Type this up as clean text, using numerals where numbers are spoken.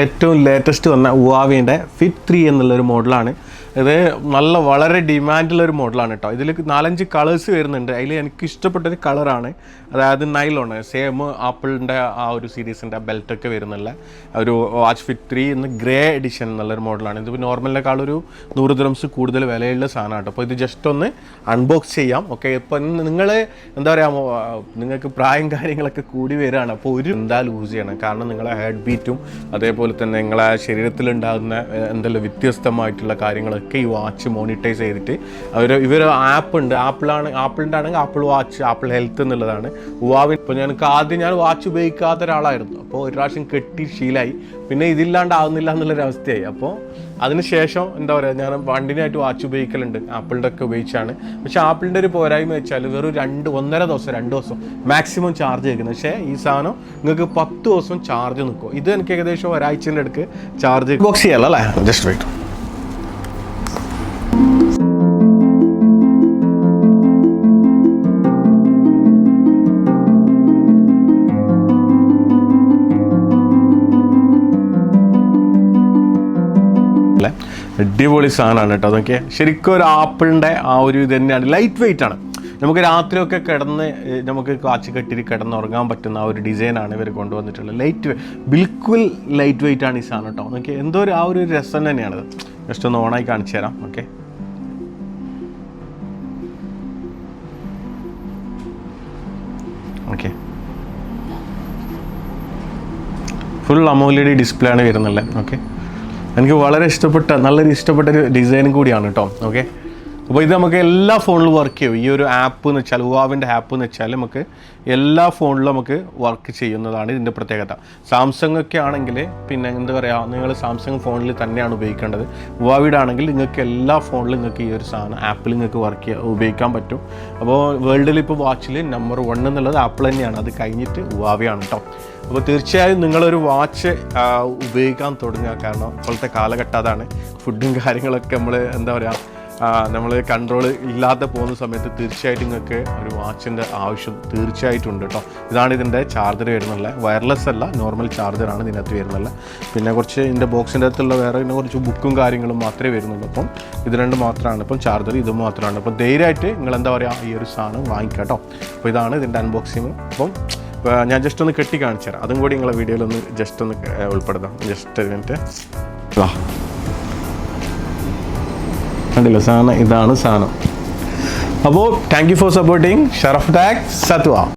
ഏറ്റവും ലേറ്റസ്റ്റ് വന്ന ഹുവാവേൻ്റെ ഫിറ്റ് 3 എന്നുള്ളൊരു മോഡലാണ്. ഇത് വളരെ ഡിമാൻഡുള്ളൊരു മോഡലാണ് കേട്ടോ. ഇതിൽ 4-5 കളേഴ്സ് വരുന്നുണ്ട്. അതിൽ എനിക്ക് ഇഷ്ടപ്പെട്ടൊരു കളറാണ്, അതായത് നൈലോണ്. സെയിം ആപ്പിളിൻ്റെ ആ ഒരു സീരീസിൻ്റെ ബെൽറ്റൊക്കെ വരുന്നുള്ള ഒരു വാച്ച് ഫിറ്റ് 3 എന്ന് ഗ്രേ എഡിഷൻ എന്നുള്ളൊരു മോഡലാണ്. ഇത് നോർമലിനേക്കാളൊരു 100 ദിർഹംസ് കൂടുതൽ വിലയുള്ള സാധനമാണ് കേട്ടോ. അപ്പോൾ ഇത് ജസ്റ്റ് ഒന്ന് അൺബോക്സ് ചെയ്യാം. ഓക്കെ, ഇപ്പം നിങ്ങൾ എന്താ പറയുക, നിങ്ങൾക്ക് പ്രായം കാര്യങ്ങളൊക്കെ കൂടി വരികയാണ്. അപ്പോൾ എന്തായാലും യൂസ് ചെയ്യണം. കാരണം നിങ്ങളെ ഹാർട്ട് ബീറ്റും അതേപോലെ തന്നെ നിങ്ങളെ ശരീരത്തിലുണ്ടാകുന്ന എന്തെല്ലാം വ്യത്യസ്തമായിട്ടുള്ള കാര്യങ്ങളൊക്കെ ഈ വാച്ച് മോണിറ്റൈസ് ചെയ്തിട്ട് ഇവർ ആപ്പ് ഉണ്ട്. ആപ്പിളിൻ്റെ ആണെങ്കിൽ ആപ്പിൾ വാച്ച്, ആപ്പിൾ ഹെൽത്ത് എന്നുള്ളതാണ്. ഹുവാവേ ഇപ്പോൾ ആദ്യം ഞാൻ വാച്ച് ഉപയോഗിക്കാത്ത ഒരാളായിരുന്നു. അപ്പോൾ ഒരു പ്രാവശ്യം കെട്ടി ശീലമായി, പിന്നെ ഇതില്ലാണ്ടാവുന്നില്ല എന്നുള്ളൊരവസ്ഥയായി. അപ്പോൾ അതിനുശേഷം എന്താ പറയുക, ഞാൻ കണ്ടിന്യൂയായിട്ട് വാച്ച് ഉപയോഗിക്കലുണ്ട്, ആപ്പിളിൻ്റെ ഒക്കെ ഉപയോഗിച്ചാണ്. പക്ഷേ ആപ്പിളിൻ്റെ ഒരു പോരായ്മ വെച്ചാൽ വെറും 1.5 ദിവസം മാക്സിമം ചാർജ് ചെയ്യുന്നത്. പക്ഷേ ഈ സാധനം നിങ്ങൾക്ക് 10 ദിവസം ചാർജ് നിൽക്കും. ഇത് എനിക്ക് ഏകദേശം ഒരാഴ്ചൻ്റെ അടുക്ക് ചാർജ് ബോക്സ് ചെയ്യാമല്ലോ അല്ലേ. Just wait. അടിപൊളി സാധനമാണ് കേട്ടോ. അതൊക്കെ ശരിക്കും ഒരു ആപ്പിളിൻ്റെ ആ ഒരു ഇത് തന്നെയാണ്. ലൈറ്റ് വെയിറ്റ് ആണ്. നമുക്ക് രാത്രിയൊക്കെ നമുക്ക് വാച്ച് കെട്ടിയിട്ട് കിടന്നുറങ്ങാൻ പറ്റുന്ന ആ ഒരു ഡിസൈനാണ് ഇവർ കൊണ്ടുവന്നിട്ടുള്ളത്. ബിൽക്കുൽ ലൈറ്റ് വെയിറ്റ് ആണ് ഈ സാധനം കേട്ടോ. നമുക്ക് എന്തോ ആ ഒരു രസം തന്നെയാണത്. ജസ്റ്റ് ഒന്ന് ഓണായി കാണിച്ചു തരാം. Okay, okay, full AMOLED display ആണ് വരുന്നുള്ളത്. ഓക്കെ, എനിക്ക് വളരെ ഇഷ്ടപ്പെട്ടൊരു ഡിസൈനും കൂടിയാണ് കേട്ടോ. ഓക്കെ, അപ്പോൾ ഇത് നമുക്ക് എല്ലാ ഫോണിലും വർക്ക് ചെയ്യും. ഈ ഒരു ആപ്പ് എന്ന് വെച്ചാൽ ഹുവാവിൻ്റെ ആപ്പ് എന്ന് വെച്ചാൽ നമുക്ക് എല്ലാ ഫോണിലും നമുക്ക് വർക്ക് ചെയ്യുന്നതാണ് ഇതിൻ്റെ പ്രത്യേകത. സാംസങ് ഒക്കെ ആണെങ്കിൽ പിന്നെ എന്താ പറയുക, നിങ്ങൾ സാംസങ് ഫോണിൽ തന്നെയാണ് ഉപയോഗിക്കേണ്ടത്. ഹുവാവിയുടെ ആണെങ്കിൽ നിങ്ങൾക്ക് എല്ലാ ഫോണിലും നിങ്ങൾക്ക് ഈ ഒരു സാധനം ആപ്പിൽ നിങ്ങൾക്ക് ഉപയോഗിക്കാൻ പറ്റും. അപ്പോൾ വേൾഡിൽ ഇപ്പോൾ വാച്ചിൽ നമ്പർ 1 എന്നുള്ളത് ആപ്പിൾ തന്നെയാണ്. അത് കഴിഞ്ഞിട്ട് ഹുവാവയാണ് കേട്ടോ. അപ്പോൾ തീർച്ചയായും നിങ്ങളൊരു വാച്ച് ഉപയോഗിക്കാൻ തുടങ്ങുക. കാരണം ഇപ്പോഴത്തെ കാലഘട്ടം അതാണ്. ഫുഡും കാര്യങ്ങളൊക്കെ നമ്മൾ കൺട്രോൾ ഇല്ലാതെ പോകുന്ന സമയത്ത് തീർച്ചയായിട്ടും നിങ്ങൾക്ക് ഒരു വാച്ചിൻ്റെ ആവശ്യം തീർച്ചയായിട്ടും ഉണ്ട് കേട്ടോ. ഇതാണ് ഇതിൻ്റെ ചാർജർ വരുന്നുള്ള. വയർലെസ് അല്ല, നോർമൽ ചാർജറാണ് ഇതിനകത്ത് വരുന്നത്. പിന്നെ കുറച്ച് ഇതിൻ്റെ ബോക്സിൻ്റെ അകത്തുള്ള വേറെ കുറച്ച് ബുക്കും കാര്യങ്ങളും മാത്രമേ വരുന്നുള്ളൂ. അപ്പം ഇത് 2 മാത്രമാണ്. ഇപ്പം ചാർജർ ഇത് മാത്രമാണ്. അപ്പം ധൈര്യമായിട്ട് നിങ്ങൾ എന്താ പറയുക, ഈ ഒരു സാധനം വാങ്ങിക്കാം കേട്ടോ. അപ്പോൾ ഇതാണ് ഇതിൻ്റെ അൺബോക്സിങ്. അപ്പം ഞാൻ ജസ്റ്റ് ഒന്ന് കെട്ടി കാണിച്ചു തരാം. അതും കൂടി നിങ്ങളെ വീഡിയോയിലൊന്ന് ജസ്റ്റ് ഒന്ന് ഉൾപ്പെടുത്താം. ജസ്റ്റ് ഒരു മിനിറ്റ്. കണ്ടില്ല സാധനം, ഇതാണ് സാധനം. അപ്പോൾ thank you for supporting Sharaf tag Satwa.